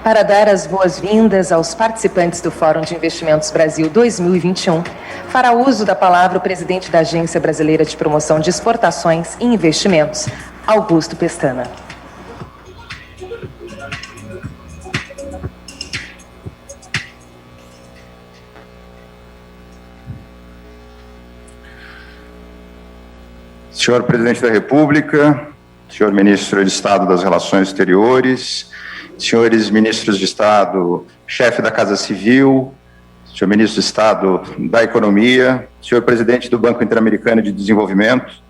Para dar as boas-vindas aos participantes do Fórum de Investimentos Brasil 2021, fará uso da palavra o presidente da Agência Brasileira de Promoção de Exportações e Investimentos, Augusto Pestana. Senhor Presidente da República, senhor Ministro de Estado das Relações Exteriores, senhores Ministros de Estado, chefe da Casa Civil, senhor Ministro de Estado da Economia, senhor Presidente do Banco Interamericano de Desenvolvimento,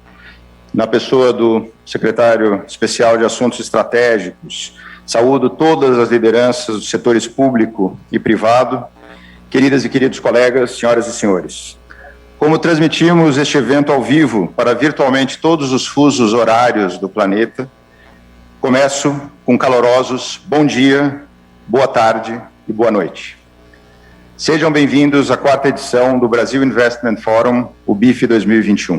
na pessoa do Secretário Especial de Assuntos Estratégicos, saúdo todas as lideranças dos setores público e privado, queridas e queridos colegas, senhoras e senhores. Como transmitimos este evento ao vivo para virtualmente todos os fusos horários do planeta, começo com calorosos bom dia, boa tarde e boa noite. Sejam bem-vindos à 4ª edição do Brasil Investment Forum, o BIF 2021.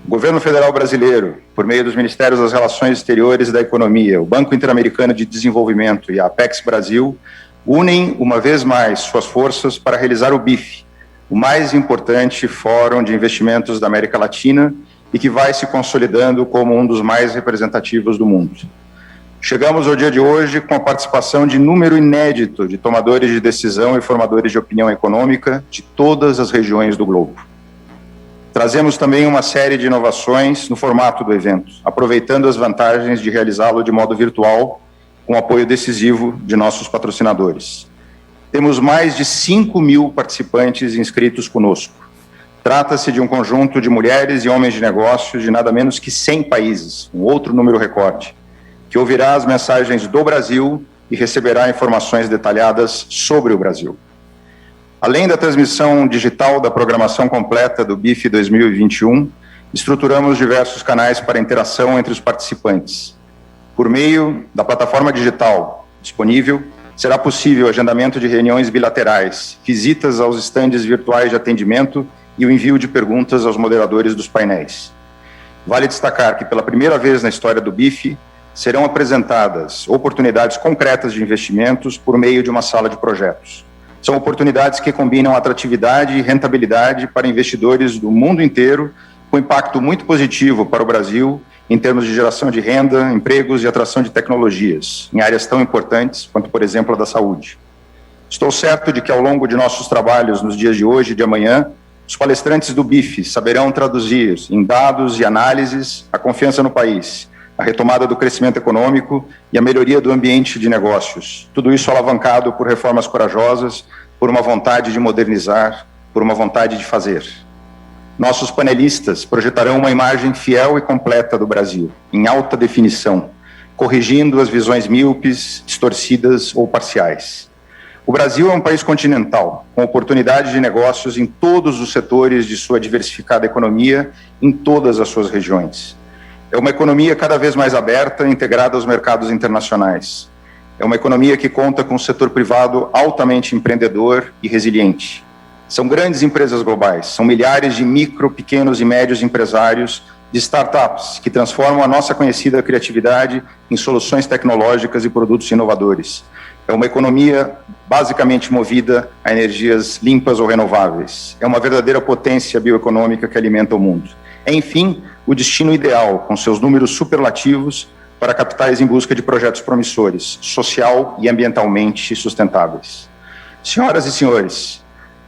O Governo Federal Brasileiro, por meio dos Ministérios das Relações Exteriores e da Economia, o Banco Interamericano de Desenvolvimento e a Apex Brasil, unem uma vez mais suas forças para realizar o BIF, o mais importante fórum de investimentos da América Latina e que vai se consolidando como um dos mais representativos do mundo. Chegamos ao dia de hoje com a participação de número inédito de tomadores de decisão e formadores de opinião econômica de todas as regiões do globo. Trazemos também uma série de inovações no formato do evento, aproveitando as vantagens de realizá-lo de modo virtual, com apoio decisivo de nossos patrocinadores. Temos mais de 5.000 participantes inscritos conosco. Trata-se de um conjunto de mulheres e homens de negócios de nada menos que 100 países, um outro número recorde, que ouvirá as mensagens do Brasil e receberá informações detalhadas sobre o Brasil. Além da transmissão digital da programação completa do BIF 2021, estruturamos diversos canais para interação entre os participantes. Por meio da plataforma digital disponível, será possível o agendamento de reuniões bilaterais, visitas aos estandes virtuais de atendimento e o envio de perguntas aos moderadores dos painéis. Vale destacar que, pela primeira vez na história do BIF, serão apresentadas oportunidades concretas de investimentos por meio de uma sala de projetos. São oportunidades que combinam atratividade e rentabilidade para investidores do mundo inteiro, com impacto muito positivo para o Brasil em termos de geração de renda, empregos e atração de tecnologias, em áreas tão importantes quanto, por exemplo, a da saúde. Estou certo de que, ao longo de nossos trabalhos nos dias de hoje e de amanhã, os palestrantes do BIF saberão traduzir em dados e análises a confiança no país, a retomada do crescimento econômico e a melhoria do ambiente de negócios. Tudo isso alavancado por reformas corajosas, por uma vontade de modernizar, por uma vontade de fazer. Nossos panelistas projetarão uma imagem fiel e completa do Brasil, em alta definição, corrigindo as visões míopes, distorcidas ou parciais. O Brasil é um país continental, com oportunidades de negócios em todos os setores de sua diversificada economia, em todas as suas regiões. É uma economia cada vez mais aberta, integrada aos mercados internacionais. É uma economia que conta com um setor privado altamente empreendedor e resiliente. São grandes empresas globais, são milhares de micro, pequenos e médios empresários de startups que transformam a nossa conhecida criatividade em soluções tecnológicas e produtos inovadores. É uma economia basicamente movida a energias limpas ou renováveis. É uma verdadeira potência bioeconômica que alimenta o mundo. É, enfim, o destino ideal, com seus números superlativos, para capitais em busca de projetos promissores, social e ambientalmente sustentáveis. Senhoras e senhores,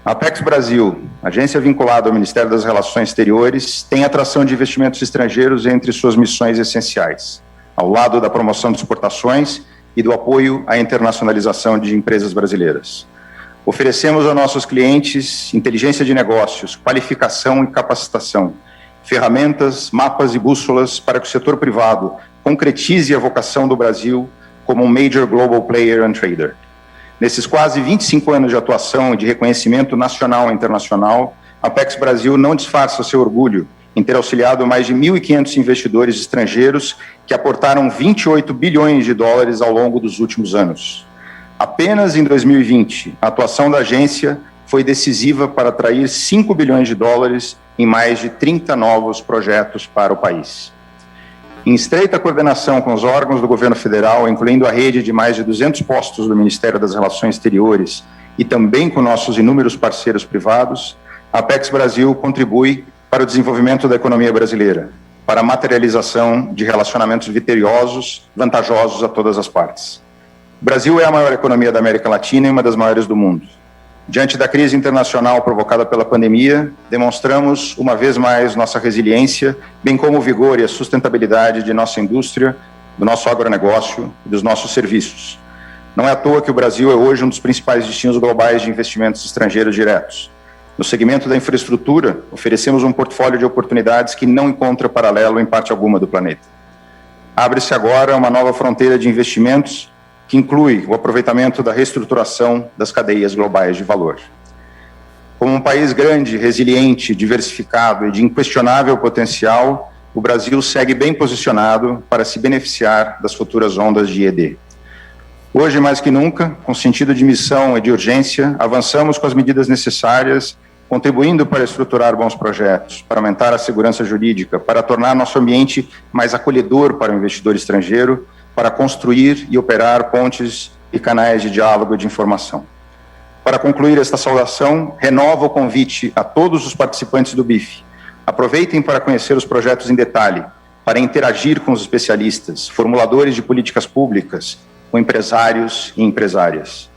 a Apex Brasil, agência vinculada ao Ministério das Relações Exteriores, tem atração de investimentos estrangeiros entre suas missões essenciais, ao lado da promoção de exportações e do apoio à internacionalização de empresas brasileiras. Oferecemos aos nossos clientes inteligência de negócios, qualificação e capacitação, ferramentas, mapas e bússolas para que o setor privado concretize a vocação do Brasil como um major global player and trader. Nesses quase 25 anos de atuação e de reconhecimento nacional e internacional, a Apex Brasil não disfarça seu orgulho em ter auxiliado mais de 1.500 investidores estrangeiros que aportaram 28 bilhões de dólares ao longo dos últimos anos. Apenas em 2020, a atuação da agência foi decisiva para atrair 5 bilhões de dólares em mais de 30 novos projetos para o país. Em estreita coordenação com os órgãos do governo federal, incluindo a rede de mais de 200 postos do Ministério das Relações Exteriores e também com nossos inúmeros parceiros privados, a Apex Brasil contribui para o desenvolvimento da economia brasileira, para a materialização de relacionamentos vitoriosos, vantajosos a todas as partes. O Brasil é a maior economia da América Latina e uma das maiores do mundo. Diante da crise internacional provocada pela pandemia, demonstramos uma vez mais nossa resiliência, bem como o vigor e a sustentabilidade de nossa indústria, do nosso agronegócio e dos nossos serviços. Não é à toa que o Brasil é hoje um dos principais destinos globais de investimentos estrangeiros diretos. No segmento da infraestrutura, oferecemos um portfólio de oportunidades que não encontra paralelo em parte alguma do planeta. Abre-se agora uma nova fronteira de investimentos que inclui o aproveitamento da reestruturação das cadeias globais de valor. Como um país grande, resiliente, diversificado e de inquestionável potencial, o Brasil segue bem posicionado para se beneficiar das futuras ondas de ED. Hoje, mais que nunca, com sentido de missão e de urgência, avançamos com as medidas necessárias, contribuindo para estruturar bons projetos, para aumentar a segurança jurídica, para tornar nosso ambiente mais acolhedor para o investidor estrangeiro, para construir e operar pontes e canais de diálogo e de informação. Para concluir esta saudação, renovo o convite a todos os participantes do BIF. Aproveitem para conhecer os projetos em detalhe, para interagir com os especialistas, formuladores de políticas públicas, com empresários e empresárias.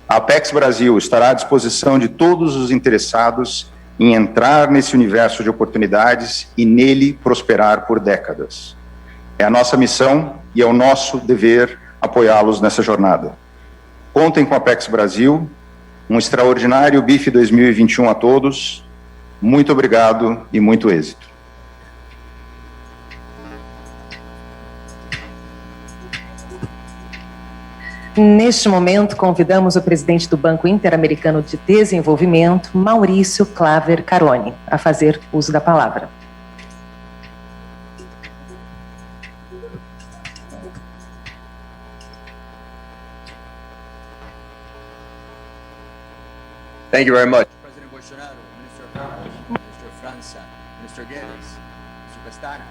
A Apex Brasil estará à disposição de todos os interessados em entrar nesse universo de oportunidades e nele prosperar por décadas. É a nossa missão e é o nosso dever apoiá-los nessa jornada. Contem com a Apex Brasil, um extraordinário BIF 2021 a todos. Muito obrigado e muito êxito. Neste momento, convidamos o presidente do Banco Interamericano de Desenvolvimento, Maurício Claver Caroni, a fazer uso da palavra. Thank you very much. President Bolsonaro, Minister of Commerce, Minister França, Minister Guedes, Mr. Pestana,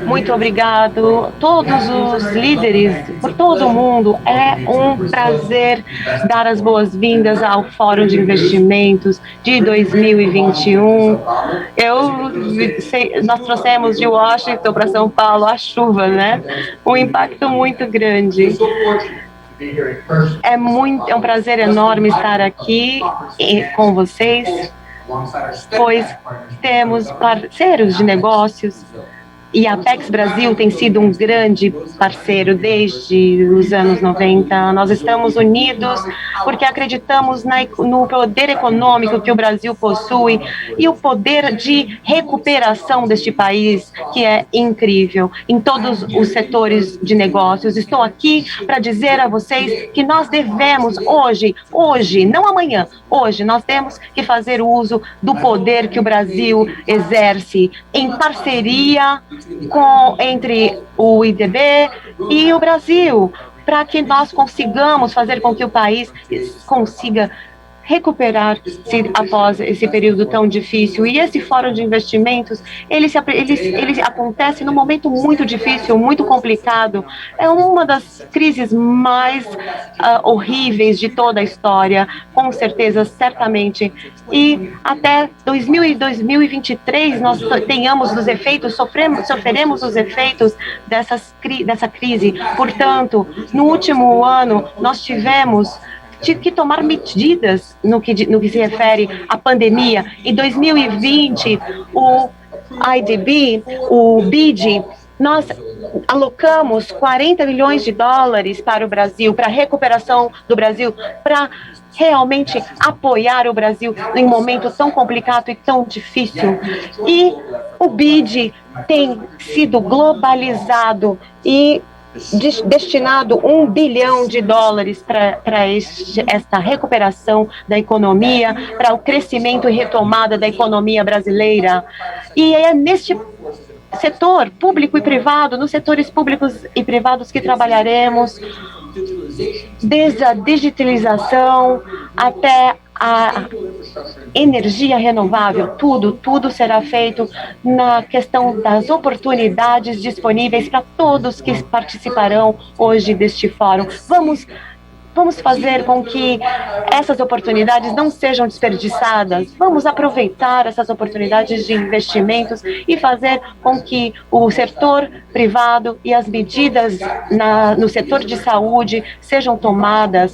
muito obrigado. Todos os líderes por todo o mundo, é um prazer dar as boas-vindas ao Fórum de Investimentos de 2021. Nós trouxemos de Washington para São Paulo a chuva, né? Um impacto muito grande. É um prazer enorme estar aqui com vocês, pois temos parceiros de negócios e a Apex Brasil tem sido um grande parceiro desde os anos 90. Nós estamos unidos porque acreditamos no poder econômico que o Brasil possui e o poder de recuperação deste país, que é incrível, em todos os setores de negócios. Estou aqui para dizer a vocês que nós devemos hoje, não amanhã, hoje, nós temos que fazer uso do poder que o Brasil exerce em parceria entre o IDB e o Brasil, para que nós consigamos fazer com que o país consiga recuperar-se após esse período tão difícil. E esse fórum de investimentos, ele acontece num momento muito difícil, muito complicado. É uma das crises mais horríveis de toda a história, com certeza, certamente. E até 2023 nós tenhamos os efeitos, sofreremos os efeitos dessa crise. Portanto, no último ano, nós tivemos que tomar medidas no que se refere à pandemia. Em 2020, o IDB, o BID, nós alocamos 40 bilhões de dólares para o Brasil, para a recuperação do Brasil, para realmente apoiar o Brasil em um momento tão complicado e tão difícil. E o BID tem sido globalizado e destinado 1 bilhão de dólares para esta recuperação da economia, para o crescimento e retomada da economia brasileira. E é neste setor público e privado, nos setores públicos e privados que trabalharemos, desde a digitalização até a energia renovável, tudo será feito na questão das oportunidades disponíveis para todos que participarão hoje deste fórum. Vamos fazer com que essas oportunidades não sejam desperdiçadas. Vamos aproveitar essas oportunidades de investimentos e fazer com que o setor privado e as medidas no setor de saúde sejam tomadas.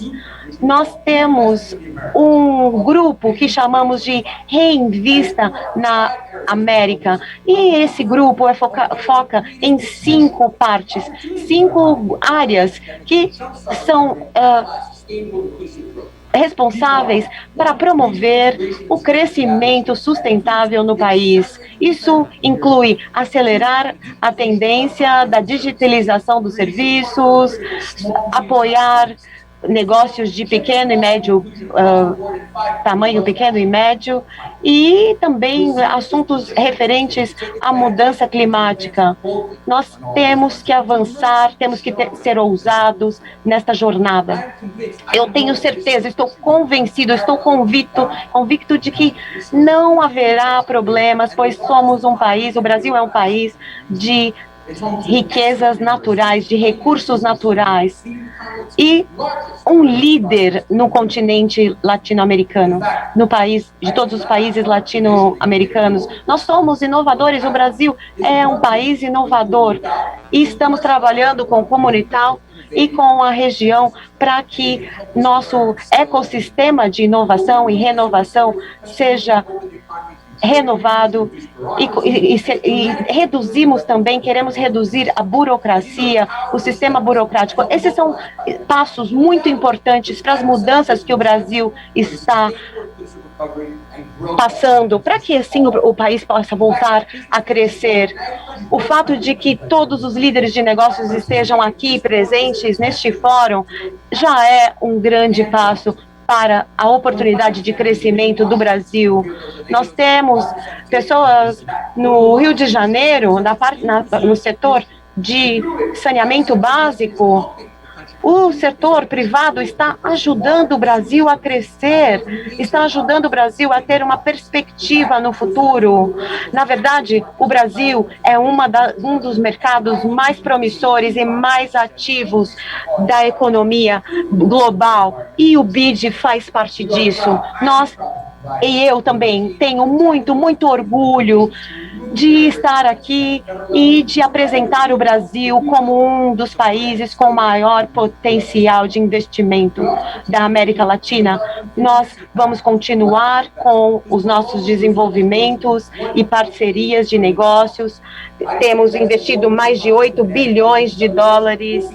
Nós temos um grupo que chamamos de Reinvista na América. E esse grupo foca em 5 partes, 5 áreas que são responsáveis para promover o crescimento sustentável no país. Isso inclui acelerar a tendência da digitalização dos serviços, apoiar negócios de pequeno e médio tamanho, pequeno e médio, e também assuntos referentes à mudança climática. Nós temos que avançar, temos que ser ousados nesta jornada. Eu tenho certeza, estou convencido, estou convicto de que não haverá problemas, pois somos um país, o Brasil é um país de riquezas naturais, de recursos naturais, e um líder no continente latino-americano, no país, de todos os países latino-americanos. Nós somos inovadores, o Brasil é um país inovador, e estamos trabalhando com o comunitário e com a região para que nosso ecossistema de inovação e renovação seja renovado e reduzimos também, queremos reduzir a burocracia, o sistema burocrático. Esses são passos muito importantes para as mudanças que o Brasil está passando, para que assim o país possa voltar a crescer. O fato de que todos os líderes de negócios estejam aqui presentes neste fórum já é um grande passo para a oportunidade de crescimento do Brasil. Nós temos pessoas no Rio de Janeiro, no setor de saneamento básico. O setor privado está ajudando o Brasil a crescer, está ajudando o Brasil a ter uma perspectiva no futuro. Na verdade, o Brasil é um dos mercados mais promissores e mais ativos da economia global, e o BID faz parte disso. E eu também tenho muito orgulho de estar aqui e de apresentar o Brasil como um dos países com maior potencial de investimento da América Latina. Nós vamos continuar com os nossos desenvolvimentos e parcerias de negócios. Temos investido mais de 8 bilhões de dólares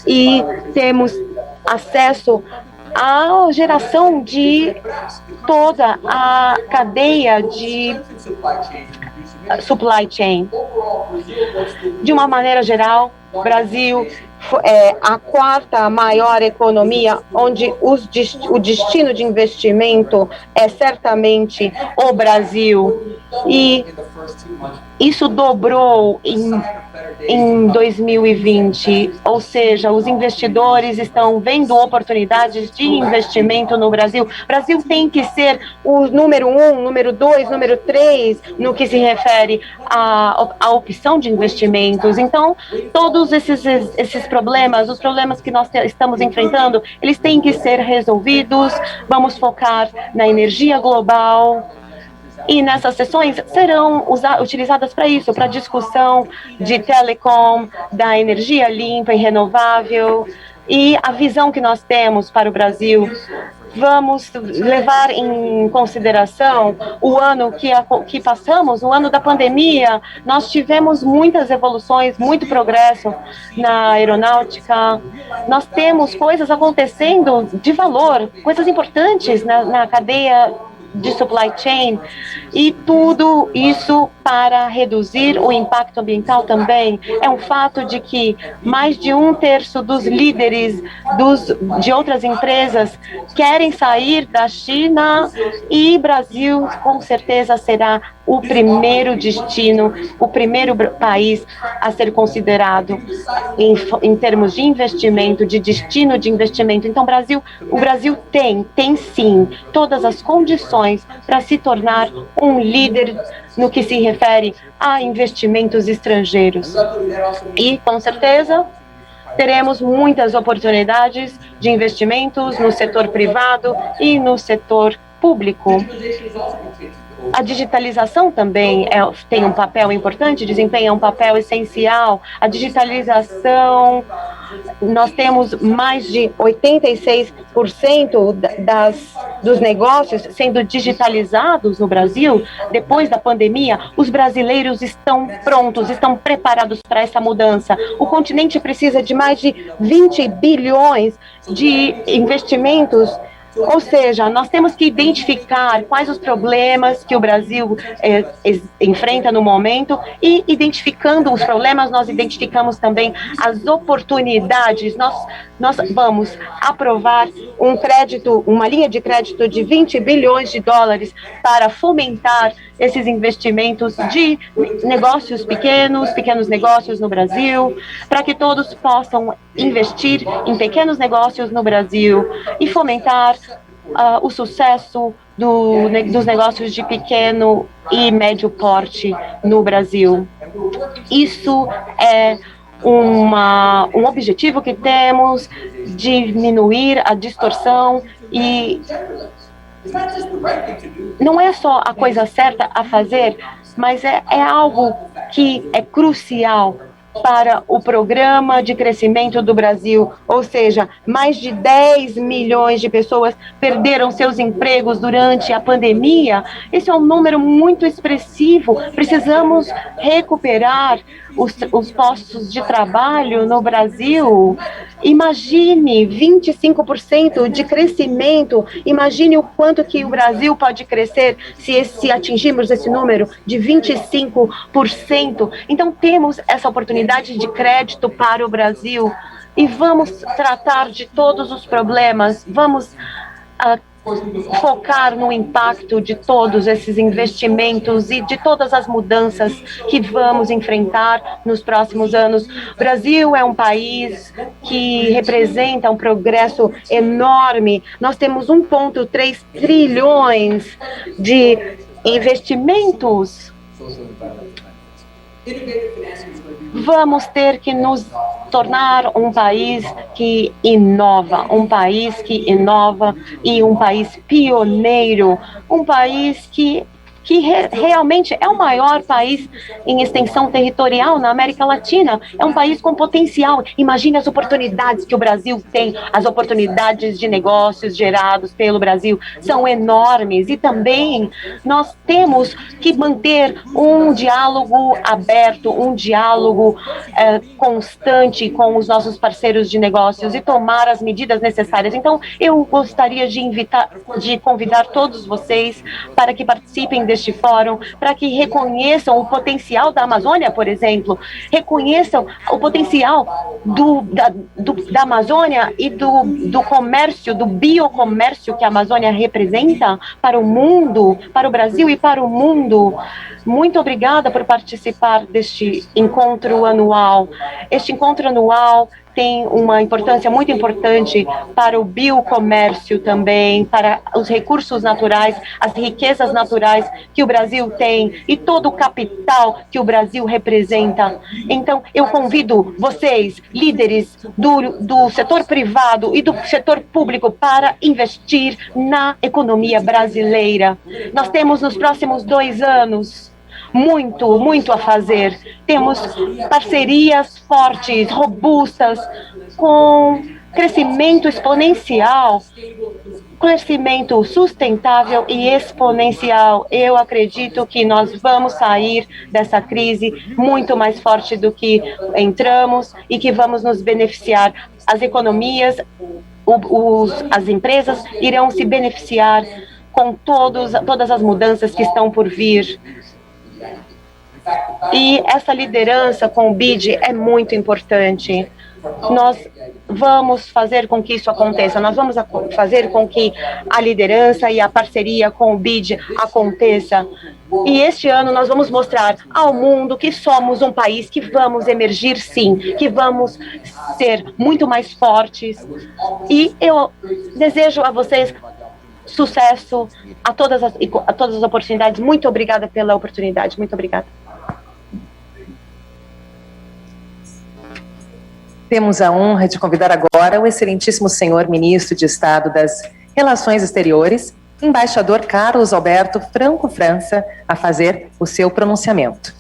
e temos acesso à geração de toda a cadeia de supply chain. De uma maneira geral, o Brasil é a 4ª maior economia, onde o destino de investimento é certamente o Brasil. E isso dobrou em 2020, ou seja, os investidores estão vendo oportunidades de investimento no Brasil. O Brasil tem que ser o número 1, número 2, número 3 no que se refere à opção de investimentos. Então, todos esses problemas, os problemas que nós estamos enfrentando, eles têm que ser resolvidos. Vamos focar na energia global. E nessas sessões serão utilizadas para isso, para discussão de telecom, da energia limpa e renovável, e a visão que nós temos para o Brasil. Vamos levar em consideração o ano que passamos, o ano da pandemia. Nós tivemos muitas evoluções, muito progresso na aeronáutica. Nós temos coisas acontecendo de valor, coisas importantes na cadeia de supply chain, e tudo isso para reduzir o impacto ambiental também. É um fato de que mais de 1/3 dos líderes de outras empresas querem sair da China, e Brasil com certeza será o primeiro destino, o primeiro país a ser considerado em termos de investimento, de destino de investimento. Então, o Brasil tem sim todas as condições para se tornar um líder no que se refere a investimentos estrangeiros. E, com certeza, teremos muitas oportunidades de investimentos no setor privado e no setor público. A digitalização também tem um papel importante, desempenha um papel essencial. A digitalização, nós temos mais de 86% dos negócios sendo digitalizados no Brasil. Depois da pandemia, os brasileiros estão prontos, estão preparados para essa mudança. O continente precisa de mais de 20 bilhões de investimentos. Ou seja, nós temos que identificar quais os problemas que o Brasil enfrenta no momento, e identificando os problemas, nós identificamos também as oportunidades. Nós vamos aprovar uma linha de crédito de 20 bilhões de dólares para fomentar esses investimentos de negócios pequenos negócios no Brasil, para que todos possam investir em pequenos negócios no Brasil e fomentar o sucesso dos negócios de pequeno e médio porte no Brasil. Isso é um objetivo que temos, diminuir a distorção, e não é só a coisa certa a fazer, mas é algo que é crucial para o programa de crescimento do Brasil. Ou seja, mais de 10 milhões de pessoas perderam seus empregos durante a pandemia. Esse é um número muito expressivo. Precisamos recuperar os postos de trabalho no Brasil. Imagine 25% de crescimento. Imagine o quanto que o Brasil pode crescer se atingirmos esse número de 25%. Então, temos essa oportunidade de crédito para o Brasil e vamos tratar de todos os problemas. Vamos focar no impacto de todos esses investimentos e de todas as mudanças que vamos enfrentar nos próximos anos. O Brasil é um país que representa um progresso enorme. Nós temos 1,3 trilhões de investimentos. Vamos ter que nos tornar um país que inova e um país pioneiro, um país que realmente é o maior país em extensão territorial na América Latina. É um país com potencial. Imagine as oportunidades que o Brasil tem. As oportunidades de negócios gerados pelo Brasil são enormes. E também nós temos que manter um diálogo aberto, um diálogo constante com os nossos parceiros de negócios e tomar as medidas necessárias. Então, eu gostaria de convidar todos vocês para que participem deste fórum, para que reconheçam o potencial da Amazônia, por exemplo, reconheçam o potencial da Amazônia e do comércio, do biocomércio que a Amazônia representa para o mundo, para o Brasil e para o mundo. Muito obrigada por participar deste encontro anual. Este encontro anual tem uma importância muito importante para o biocomércio também, para os recursos naturais, as riquezas naturais que o Brasil tem e todo o capital que o Brasil representa. Então, eu convido vocês, líderes do setor privado e do setor público, para investir na economia brasileira. Nós temos nos próximos 2 anos muito a fazer. Temos parcerias fortes, robustas, com crescimento exponencial, crescimento sustentável e exponencial. Eu acredito que nós vamos sair dessa crise muito mais forte do que entramos e que vamos nos beneficiar. As economias, as empresas irão se beneficiar com todas as mudanças que estão por vir. E essa liderança com o BID é muito importante. nós vamos fazer com que isso aconteça, nós vamos fazer com que a liderança e a parceria com o BID aconteça. E este ano nós vamos mostrar ao mundo que somos um país que vamos emergir sim, que vamos ser muito mais fortes. E eu desejo a vocês sucesso, a todas as oportunidades. Muito obrigada pela oportunidade, muito obrigada. Temos a honra de convidar agora o excelentíssimo senhor ministro de Estado das Relações Exteriores, embaixador Carlos Alberto Franco França, a fazer o seu pronunciamento.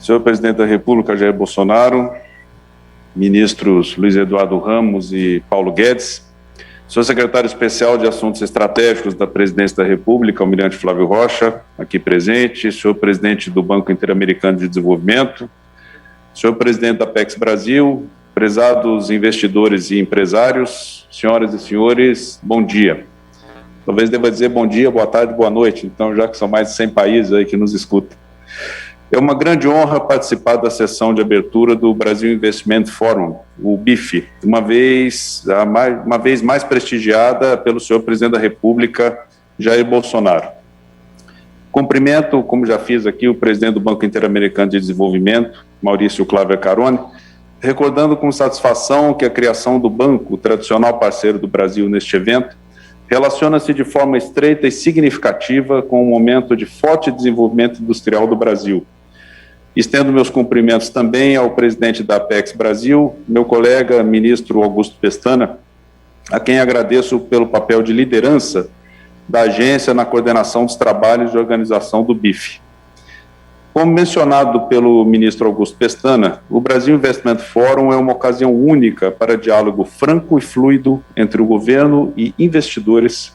Senhor Presidente da República, Jair Bolsonaro, ministros Luiz Eduardo Ramos e Paulo Guedes, senhor secretário especial de Assuntos Estratégicos da Presidência da República, almirante Flávio Rocha, aqui presente, senhor presidente do Banco Interamericano de Desenvolvimento, senhor presidente da Apex Brasil, prezados investidores e empresários, senhoras e senhores, bom dia. Talvez deva dizer bom dia, boa tarde, boa noite, então, já que são mais de 100 países aí que nos escutam. É uma grande honra participar da sessão de abertura do Brasil Investment Forum, o BIF, uma vez mais prestigiada pelo senhor Presidente da República, Jair Bolsonaro. Cumprimento, como já fiz aqui, o Presidente do Banco Interamericano de Desenvolvimento, Maurício Claver Carone, recordando com satisfação que a criação do banco, tradicional parceiro do Brasil neste evento, relaciona-se de forma estreita e significativa com o momento de forte desenvolvimento industrial do Brasil. Estendo meus cumprimentos também ao presidente da Apex Brasil, meu colega ministro Augusto Pestana, a quem agradeço pelo papel de liderança da agência na coordenação dos trabalhos de organização do BIF. Como mencionado pelo ministro Augusto Pestana, o Brasil Investment Forum é uma ocasião única para diálogo franco e fluido entre o governo e investidores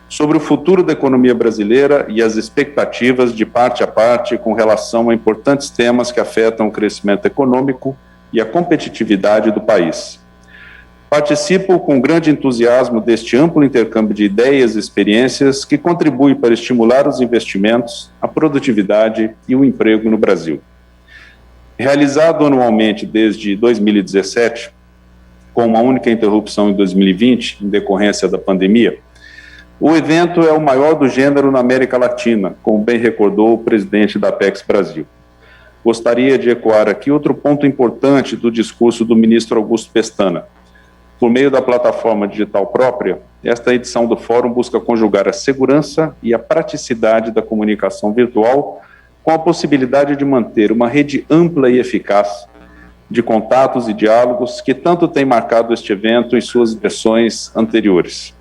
sobre o futuro da economia brasileira e as expectativas de parte a parte com relação a importantes temas que afetam o crescimento econômico e a competitividade do país. Participo com grande entusiasmo deste amplo intercâmbio de ideias e experiências que contribui para estimular os investimentos, a produtividade e o emprego no Brasil. Realizado anualmente desde 2017, com uma única interrupção em 2020, em decorrência da pandemia, o evento é o maior do gênero na América Latina, como bem recordou o presidente da Apex Brasil. Gostaria de ecoar aqui outro ponto importante do discurso do ministro Augusto Pestana. Por meio da plataforma digital própria, esta edição do Fórum busca conjugar a segurança e a praticidade da comunicação virtual com a possibilidade de manter uma rede ampla e eficaz de contatos e diálogos que tanto tem marcado este evento em suas versões anteriores.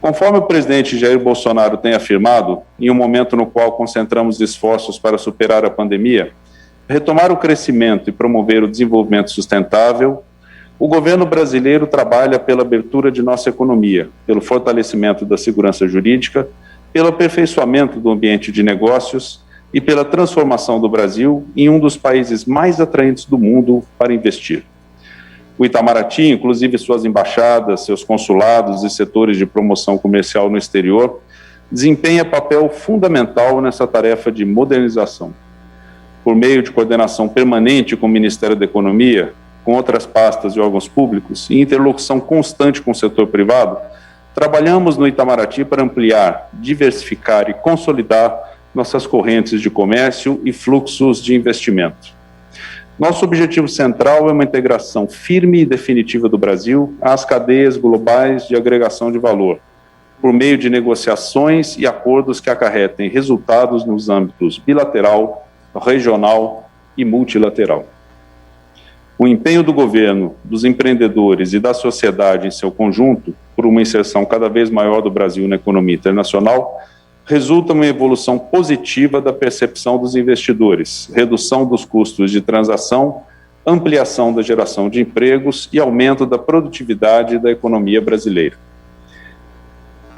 Conforme o presidente Jair Bolsonaro tem afirmado, em um momento no qual concentramos esforços para superar a pandemia, retomar o crescimento e promover o desenvolvimento sustentável, o governo brasileiro trabalha pela abertura de nossa economia, pelo fortalecimento da segurança jurídica, pelo aperfeiçoamento do ambiente de negócios e pela transformação do Brasil em um dos países mais atraentes do mundo para investir. O Itamaraty, inclusive suas embaixadas, seus consulados e setores de promoção comercial no exterior, desempenha papel fundamental nessa tarefa de modernização. Por meio de coordenação permanente com o Ministério da Economia, com outras pastas e órgãos públicos e interlocução constante com o setor privado, trabalhamos no Itamaraty para ampliar, diversificar e consolidar nossas correntes de comércio e fluxos de investimento. Nosso objetivo central é uma integração firme e definitiva do Brasil às cadeias globais de agregação de valor, por meio de negociações e acordos que acarretem resultados nos âmbitos bilateral, regional e multilateral. O empenho do governo, dos empreendedores e da sociedade em seu conjunto por uma inserção cada vez maior do Brasil na economia internacional resulta em uma evolução positiva da percepção dos investidores, redução dos custos de transação, ampliação da geração de empregos e aumento da produtividade da economia brasileira.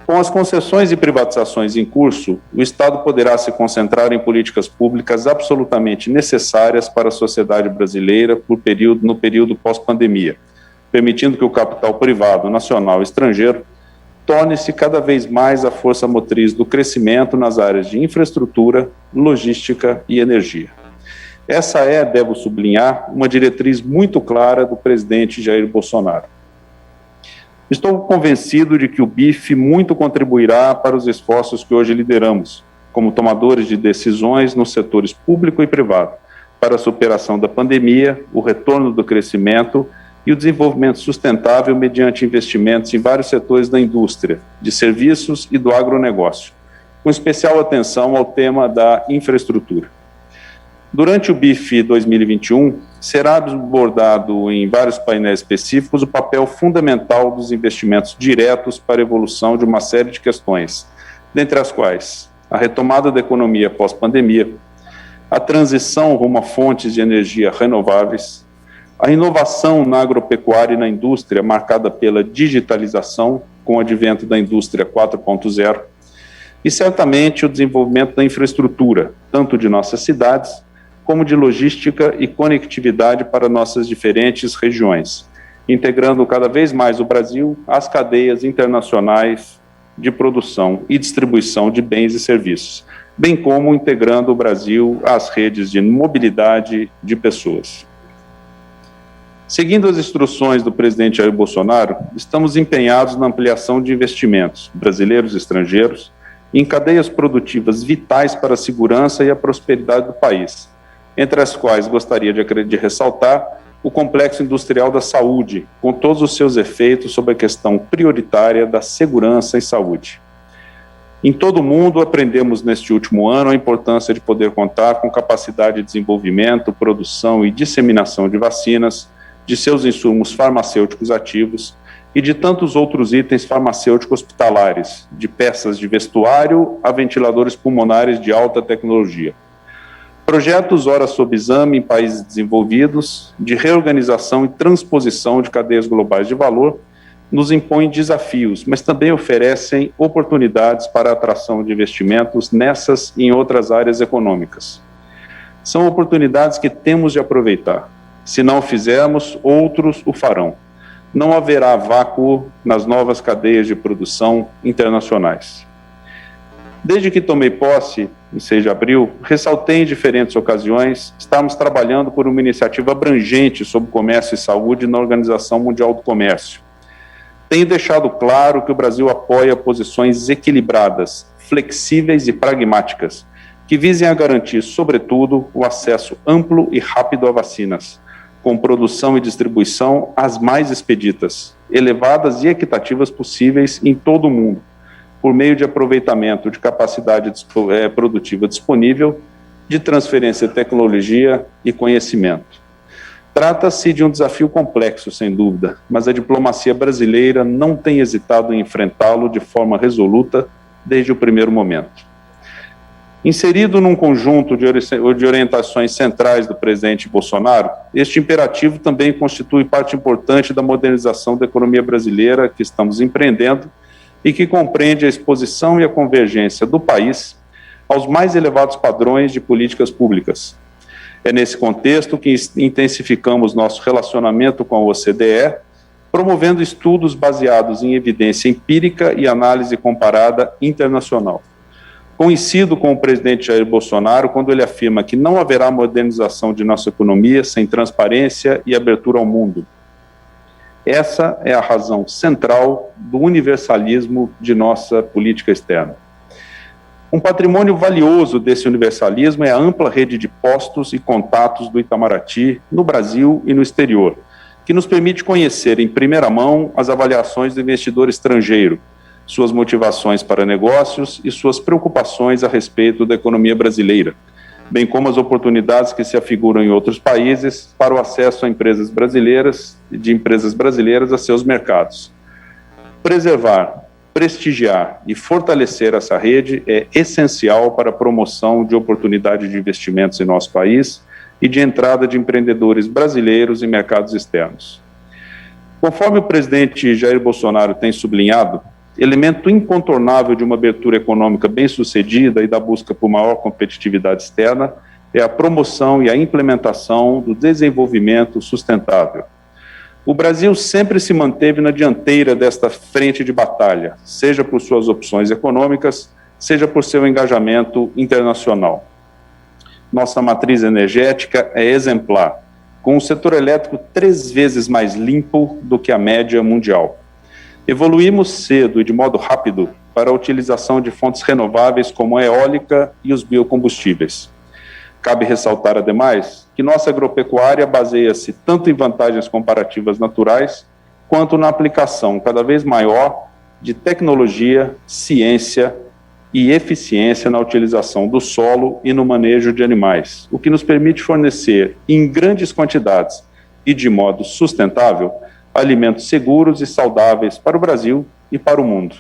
Com as concessões e privatizações em curso, o Estado poderá se concentrar em políticas públicas absolutamente necessárias para a sociedade brasileira no período pós-pandemia, permitindo que o capital privado, nacional e estrangeiro torne-se cada vez mais a força motriz do crescimento nas áreas de infraestrutura, logística e energia. Essa é, devo sublinhar, uma diretriz muito clara do presidente Jair Bolsonaro. Estou convencido de que o BIF muito contribuirá para os esforços que hoje lideramos, como tomadores de decisões nos setores público e privado, para a superação da pandemia, o retorno do crescimento e o desenvolvimento sustentável mediante investimentos em vários setores da indústria, de serviços e do agronegócio, com especial atenção ao tema da infraestrutura. Durante o BIF 2021, será abordado em vários painéis específicos o papel fundamental dos investimentos diretos para a evolução de uma série de questões, dentre as quais a retomada da economia pós-pandemia, a transição rumo a fontes de energia renováveis, a inovação na agropecuária e na indústria marcada pela digitalização com o advento da indústria 4.0 e certamente o desenvolvimento da infraestrutura, tanto de nossas cidades como de logística e conectividade para nossas diferentes regiões, integrando cada vez mais o Brasil às cadeias internacionais de produção e distribuição de bens e serviços, bem como integrando o Brasil às redes de mobilidade de pessoas. Seguindo as instruções do presidente Jair Bolsonaro, estamos empenhados na ampliação de investimentos brasileiros e estrangeiros em cadeias produtivas vitais para a segurança e a prosperidade do país, entre as quais gostaria de ressaltar o complexo industrial da saúde, com todos os seus efeitos sobre a questão prioritária da segurança e saúde. Em todo o mundo, aprendemos neste último ano a importância de poder contar com capacidade de desenvolvimento, produção e disseminação de vacinas, de seus insumos farmacêuticos ativos e de tantos outros itens farmacêuticos hospitalares, de peças de vestuário a ventiladores pulmonares de alta tecnologia. Projetos ora sob exame em países desenvolvidos, de reorganização e transposição de cadeias globais de valor, nos impõem desafios, mas também oferecem oportunidades para a atração de investimentos nessas e em outras áreas econômicas. São oportunidades que temos de aproveitar. Se não o fizermos, outros o farão. Não haverá vácuo nas novas cadeias de produção internacionais. Desde que tomei posse, em 6 de abril, ressaltei em diferentes ocasiões, estamos trabalhando por uma iniciativa abrangente sobre comércio e saúde na Organização Mundial do Comércio. Tenho deixado claro que o Brasil apoia posições equilibradas, flexíveis e pragmáticas, que visem a garantir, sobretudo, o acesso amplo e rápido a vacinas, com produção e distribuição as mais expeditas, elevadas e equitativas possíveis em todo o mundo, por meio de aproveitamento de capacidade produtiva disponível, de transferência de tecnologia e conhecimento. Trata-se de um desafio complexo, sem dúvida, mas a diplomacia brasileira não tem hesitado em enfrentá-lo de forma resoluta desde o primeiro momento. Inserido num conjunto de orientações centrais do presidente Bolsonaro, este imperativo também constitui parte importante da modernização da economia brasileira que estamos empreendendo e que compreende a exposição e a convergência do país aos mais elevados padrões de políticas públicas. É nesse contexto que intensificamos nosso relacionamento com a OCDE, promovendo estudos baseados em evidência empírica e análise comparada internacional. Coincido com o presidente Jair Bolsonaro quando ele afirma que não haverá modernização de nossa economia sem transparência e abertura ao mundo. Essa é a razão central do universalismo de nossa política externa. Um patrimônio valioso desse universalismo é a ampla rede de postos e contatos do Itamaraty no Brasil e no exterior, que nos permite conhecer em primeira mão as avaliações do investidor estrangeiro, suas motivações para negócios e suas preocupações a respeito da economia brasileira, bem como as oportunidades que se afiguram em outros países para o acesso a empresas brasileiras e de empresas brasileiras a seus mercados. Preservar, prestigiar e fortalecer essa rede é essencial para a promoção de oportunidades de investimentos em nosso país e de entrada de empreendedores brasileiros em mercados externos. Conforme o presidente Jair Bolsonaro tem sublinhado, elemento incontornável de uma abertura econômica bem-sucedida e da busca por maior competitividade externa é a promoção e a implementação do desenvolvimento sustentável. O Brasil sempre se manteve na dianteira desta frente de batalha, seja por suas opções econômicas, seja por seu engajamento internacional. Nossa matriz energética é exemplar, com um setor elétrico 3 vezes mais limpo do que a média mundial. Evoluímos cedo e de modo rápido para a utilização de fontes renováveis como a eólica e os biocombustíveis. Cabe ressaltar, ademais, que nossa agropecuária baseia-se tanto em vantagens comparativas naturais, quanto na aplicação cada vez maior de tecnologia, ciência e eficiência na utilização do solo e no manejo de animais, o que nos permite fornecer, em grandes quantidades e de modo sustentável, alimentos seguros e saudáveis para o Brasil e para o mundo.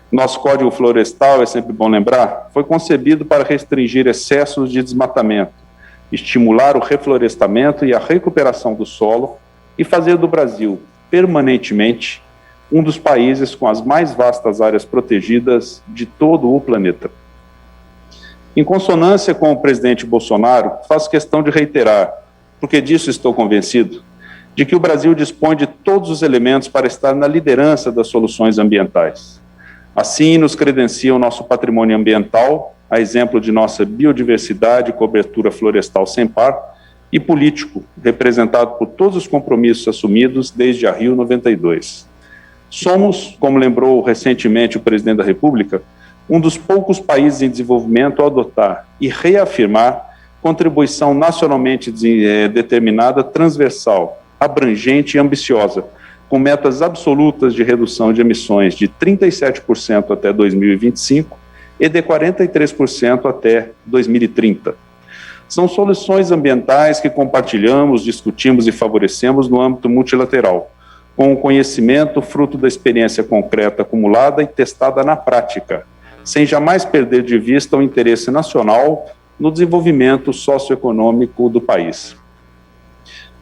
Nosso Código Florestal, é sempre bom lembrar, foi concebido para restringir excessos de desmatamento, estimular o reflorestamento e a recuperação do solo e fazer do Brasil, permanentemente, um dos países com as mais vastas áreas protegidas de todo o planeta. Em consonância com o presidente Bolsonaro, faço questão de reiterar, porque disso estou convencido, de que o Brasil dispõe de todos os elementos para estar na liderança das soluções ambientais. Assim, nos credencia o nosso patrimônio ambiental, a exemplo de nossa biodiversidade e cobertura florestal sem par, e político, representado por todos os compromissos assumidos desde a Rio 92. Somos, como lembrou recentemente o presidente da República, um dos poucos países em desenvolvimento a adotar e reafirmar contribuição nacionalmente determinada, transversal, abrangente e ambiciosa, com metas absolutas de redução de emissões de 37% até 2025 e de 43% até 2030. São soluções ambientais que compartilhamos, discutimos e favorecemos no âmbito multilateral, com o conhecimento fruto da experiência concreta acumulada e testada na prática, sem jamais perder de vista o interesse nacional no desenvolvimento socioeconômico do país.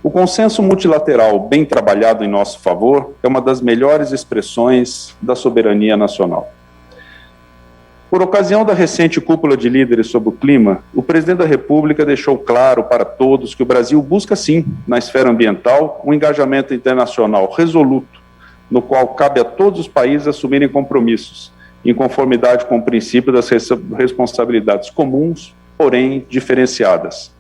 O consenso multilateral bem trabalhado em nosso favor é uma das melhores expressões da soberania nacional. Por ocasião da recente cúpula de líderes sobre o clima, o presidente da República deixou claro para todos que o Brasil busca, sim, na esfera ambiental, um engajamento internacional resoluto, no qual cabe a todos os países assumirem compromissos, em conformidade com o princípio das responsabilidades comuns, porém diferenciadas.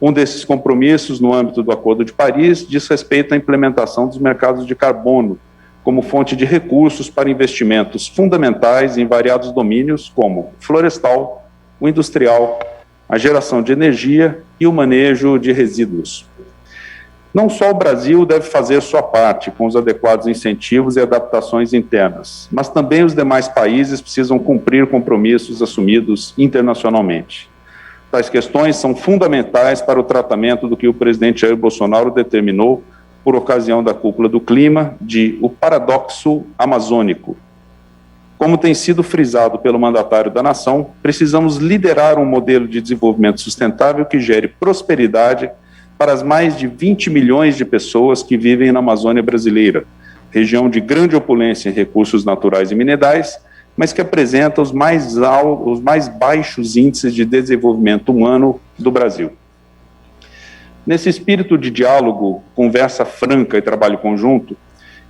Um desses compromissos, no âmbito do Acordo de Paris, diz respeito à implementação dos mercados de carbono, como fonte de recursos para investimentos fundamentais em variados domínios, como o florestal, o industrial, a geração de energia e o manejo de resíduos. Não só o Brasil deve fazer sua parte com os adequados incentivos e adaptações internas, mas também os demais países precisam cumprir compromissos assumidos internacionalmente. Tais questões são fundamentais para o tratamento do que o presidente Jair Bolsonaro determinou por ocasião da cúpula do clima, de o paradoxo amazônico. Como tem sido frisado pelo mandatário da nação, precisamos liderar um modelo de desenvolvimento sustentável que gere prosperidade para as mais de 20 milhões de pessoas que vivem na Amazônia brasileira, região de grande opulência em recursos naturais e minerais, mas que apresenta os mais baixos índices de desenvolvimento humano do Brasil. Nesse espírito de diálogo, conversa franca e trabalho conjunto,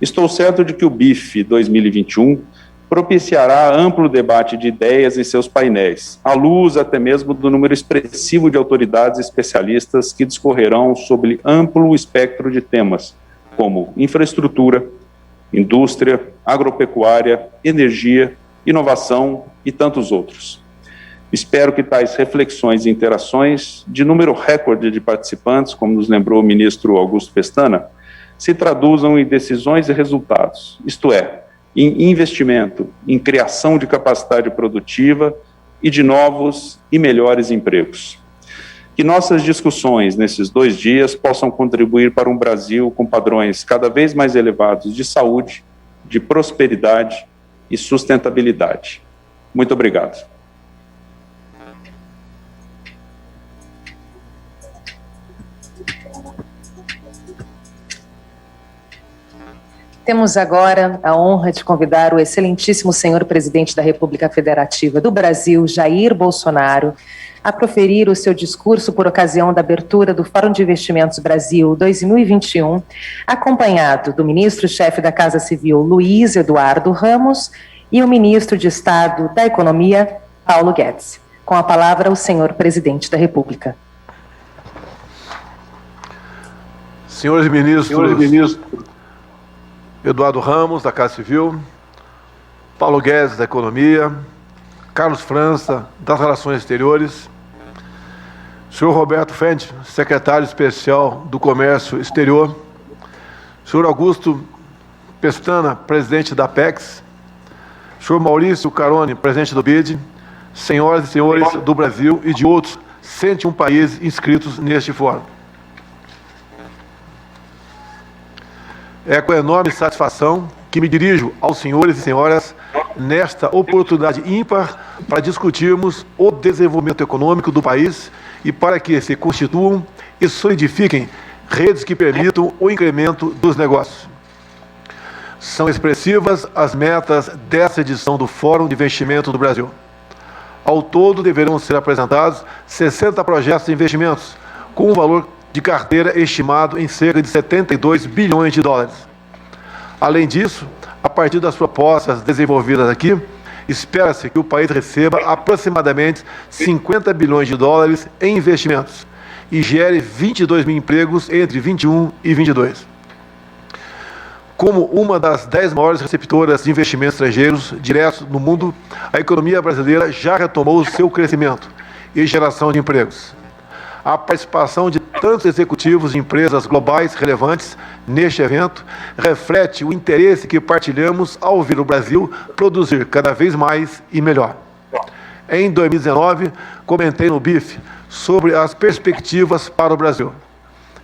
estou certo de que o BIF 2021 propiciará amplo debate de ideias em seus painéis, à luz até mesmo do número expressivo de autoridades especialistas que discorrerão sobre amplo espectro de temas, como infraestrutura, indústria, agropecuária, energia, inovação e tantos outros. Espero que tais reflexões e interações, de número recorde de participantes, como nos lembrou o ministro Augusto Pestana, se traduzam em decisões e resultados, isto é, em investimento, em criação de capacidade produtiva e de novos e melhores empregos. Que nossas discussões nesses 2 dias possam contribuir para um Brasil com padrões cada vez mais elevados de saúde, de prosperidade e sustentabilidade. Muito obrigado. Temos agora a honra de convidar o excelentíssimo senhor presidente da República Federativa do Brasil, Jair Bolsonaro, a proferir o seu discurso por ocasião da abertura do Fórum de Investimentos Brasil 2021, acompanhado do ministro-chefe da Casa Civil, Luiz Eduardo Ramos, e o ministro de Estado da Economia, Paulo Guedes. Com a palavra, o senhor presidente da República. Senhores ministros, Eduardo Ramos, da Casa Civil, Paulo Guedes, da Economia, Carlos França, das Relações Exteriores, senhor Roberto Fendt, secretário especial do Comércio Exterior, senhor Augusto Pestana, presidente da Apex, senhor Maurício Carone, presidente do BID, senhoras e senhores do Brasil e de outros 101 países inscritos neste fórum. É com enorme satisfação que me dirijo aos senhores e senhoras nesta oportunidade ímpar para discutirmos o desenvolvimento econômico do país e para que se constituam e solidifiquem redes que permitam o incremento dos negócios. São expressivas as metas desta edição do Fórum de Investimento do Brasil. Ao todo, deverão ser apresentados 60 projetos de investimentos, com um valor de carteira estimado em cerca de 72 bilhões de dólares. Além disso, a partir das propostas desenvolvidas aqui, espera-se que o país receba aproximadamente 50 bilhões de dólares em investimentos e gere 22 mil empregos entre 21 e 22. Como uma das 10 maiores receptoras de investimentos estrangeiros diretos no mundo, a economia brasileira já retomou o seu crescimento e geração de empregos. A participação de tantos executivos de empresas globais relevantes neste evento reflete o interesse que partilhamos ao ver o Brasil produzir cada vez mais e melhor. Em 2019, comentei no BIF sobre as perspectivas para o Brasil.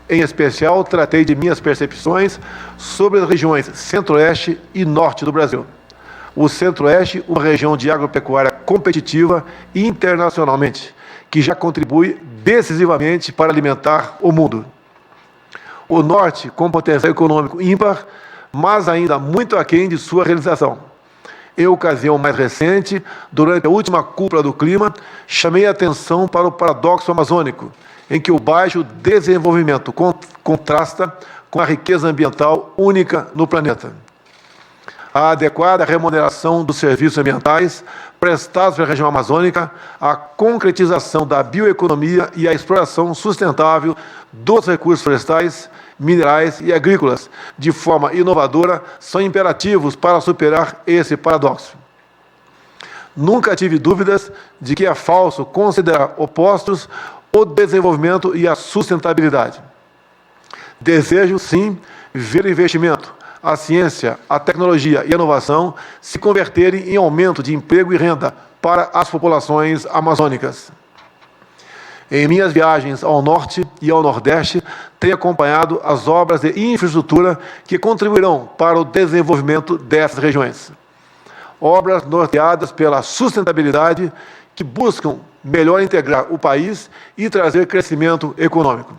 Em especial, tratei de minhas percepções sobre as regiões Centro-Oeste e Norte do Brasil. O Centro-Oeste, uma região de agropecuária competitiva internacionalmente, que já contribui decisivamente para alimentar o mundo. O Norte, com potencial econômico ímpar, mas ainda muito aquém de sua realização. Em ocasião mais recente, durante a última cúpula do clima, chamei a atenção para o paradoxo amazônico, em que o baixo desenvolvimento contrasta com a riqueza ambiental única no planeta. A adequada remuneração dos serviços ambientais prestados pela região amazônica, a concretização da bioeconomia e a exploração sustentável dos recursos florestais, minerais e agrícolas, de forma inovadora, são imperativos para superar esse paradoxo. Nunca tive dúvidas de que é falso considerar opostos o desenvolvimento e a sustentabilidade. Desejo, sim, ver o investimento, a ciência, a tecnologia e a inovação se converterem em aumento de emprego e renda para as populações amazônicas. Em minhas viagens ao Norte e ao Nordeste, tenho acompanhado as obras de infraestrutura que contribuirão para o desenvolvimento dessas regiões. Obras norteadas pela sustentabilidade que buscam melhor integrar o país e trazer crescimento econômico.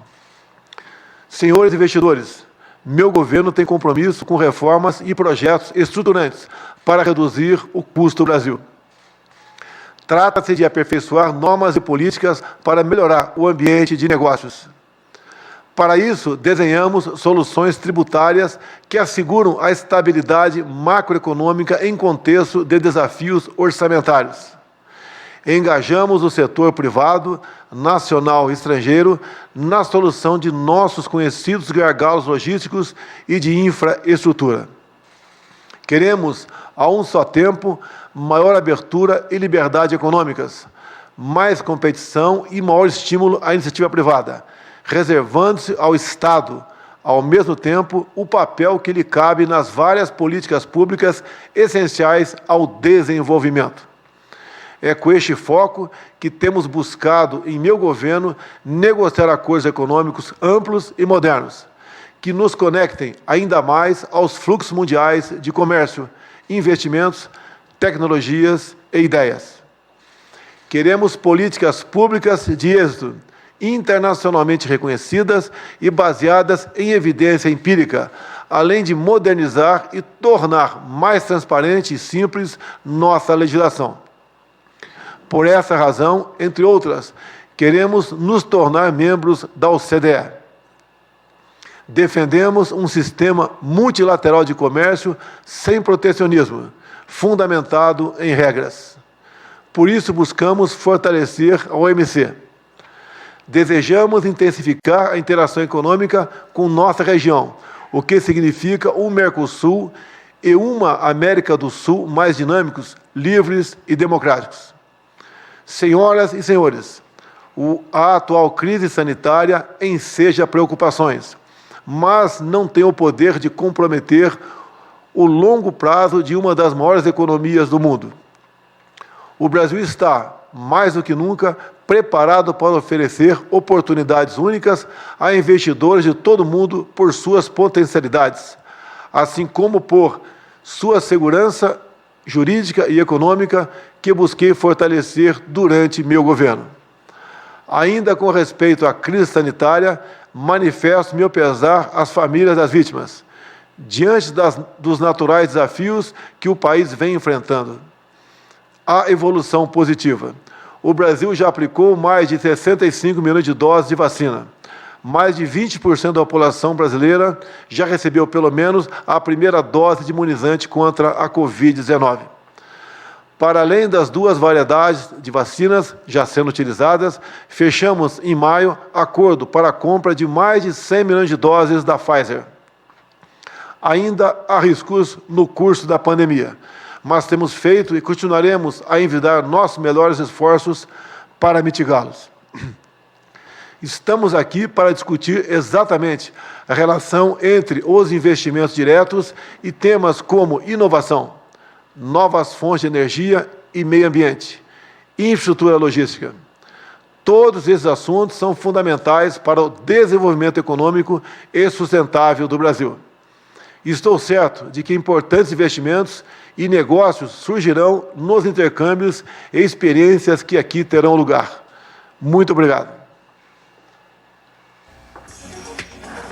Senhores investidores, meu governo tem compromisso com reformas e projetos estruturantes para reduzir o custo do Brasil. Trata-se de aperfeiçoar normas e políticas para melhorar o ambiente de negócios. Para isso, desenhamos soluções tributárias que asseguram a estabilidade macroeconômica em contexto de desafios orçamentários. Engajamos o setor privado, nacional e estrangeiro, na solução de nossos conhecidos gargalos logísticos e de infraestrutura. Queremos, a um só tempo, maior abertura e liberdade econômicas, mais competição e maior estímulo à iniciativa privada, reservando-se ao Estado, ao mesmo tempo, o papel que lhe cabe nas várias políticas públicas essenciais ao desenvolvimento. É com este foco que temos buscado, em meu governo, negociar acordos econômicos amplos e modernos, que nos conectem ainda mais aos fluxos mundiais de comércio, investimentos, tecnologias e ideias. Queremos políticas públicas de êxito, internacionalmente reconhecidas e baseadas em evidência empírica, além de modernizar e tornar mais transparente e simples nossa legislação. Por essa razão, entre outras, queremos nos tornar membros da OCDE. Defendemos um sistema multilateral de comércio sem protecionismo, fundamentado em regras. Por isso, buscamos fortalecer a OMC. Desejamos intensificar a interação econômica com nossa região, o que significa um Mercosul e uma América do Sul mais dinâmicos, livres e democráticos. Senhoras e senhores, a atual crise sanitária enseja preocupações, mas não tem o poder de comprometer o longo prazo de uma das maiores economias do mundo. O Brasil está, mais do que nunca, preparado para oferecer oportunidades únicas a investidores de todo o mundo por suas potencialidades, assim como por sua segurança jurídica e econômica que busquei fortalecer durante meu governo. Ainda com respeito à crise sanitária, manifesto meu pesar às famílias das vítimas, diante dos naturais desafios que o país vem enfrentando. Há evolução positiva. O Brasil já aplicou mais de 65 milhões de doses de vacina. Mais de 20% da população brasileira já recebeu pelo menos a primeira dose de imunizante contra a Covid-19. Para além das 2 variedades de vacinas já sendo utilizadas, fechamos em maio acordo para a compra de mais de 100 milhões de doses da Pfizer. Ainda há riscos no curso da pandemia, mas temos feito e continuaremos a envidar nossos melhores esforços para mitigá-los. Estamos aqui para discutir exatamente a relação entre os investimentos diretos e temas como inovação, novas fontes de energia e meio ambiente, infraestrutura logística. Todos esses assuntos são fundamentais para o desenvolvimento econômico e sustentável do Brasil. Estou certo de que importantes investimentos e negócios surgirão nos intercâmbios e experiências que aqui terão lugar. Muito obrigado.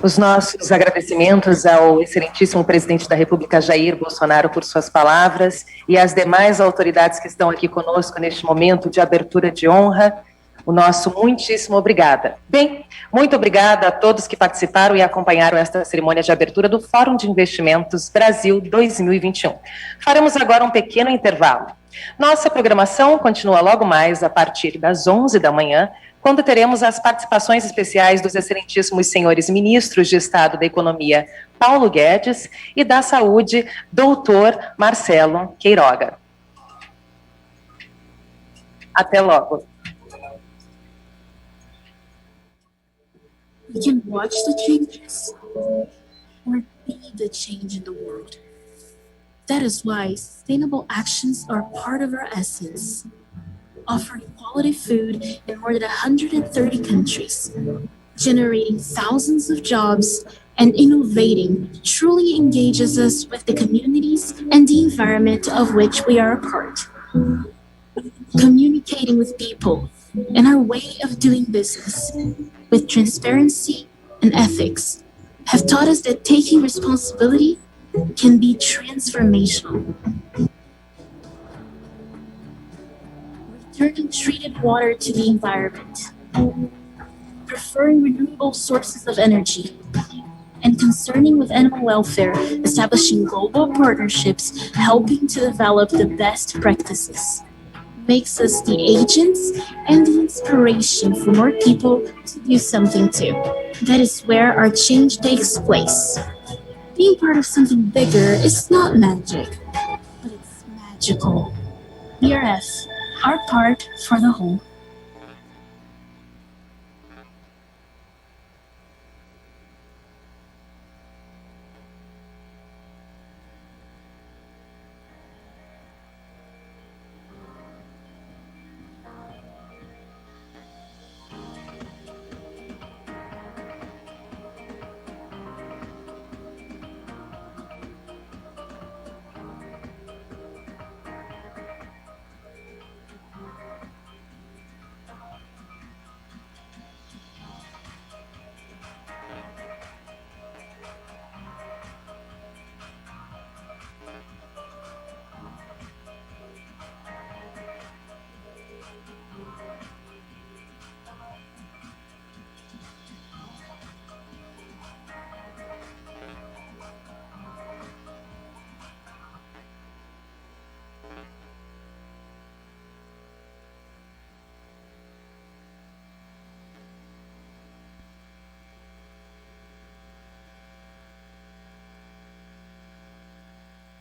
Os nossos agradecimentos ao excelentíssimo presidente da República, Jair Bolsonaro, por suas palavras, e às demais autoridades que estão aqui conosco neste momento de abertura de honra. O nosso muitíssimo obrigada. Bem, muito obrigada a todos que participaram e acompanharam esta cerimônia de abertura do Fórum de Investimentos Brasil 2021. Faremos agora um pequeno intervalo. Nossa programação continua logo mais a partir das 11 da manhã, quando teremos as participações especiais dos excelentíssimos senhores ministros de Estado da Economia, Paulo Guedes, e da Saúde, doutor Marcelo Queiroga. Até logo. We can watch the changes or be the change in the world. That is why sustainable actions are part of our essence. Offering quality food in more than 130 countries, generating thousands of jobs, and innovating truly engages us with the communities and the environment of which we are a part. Communicating with people and our way of doing business with transparency and ethics have taught us that taking responsibility can be transformational. Returning treated water to the environment, preferring renewable sources of energy, and concerning with animal welfare, establishing global partnerships, helping to develop the best practices, makes us the agents and the inspiration for more people to do something too. That is where our change takes place. Being part of something bigger is not magic, but it's magical. BRF, our part for the whole.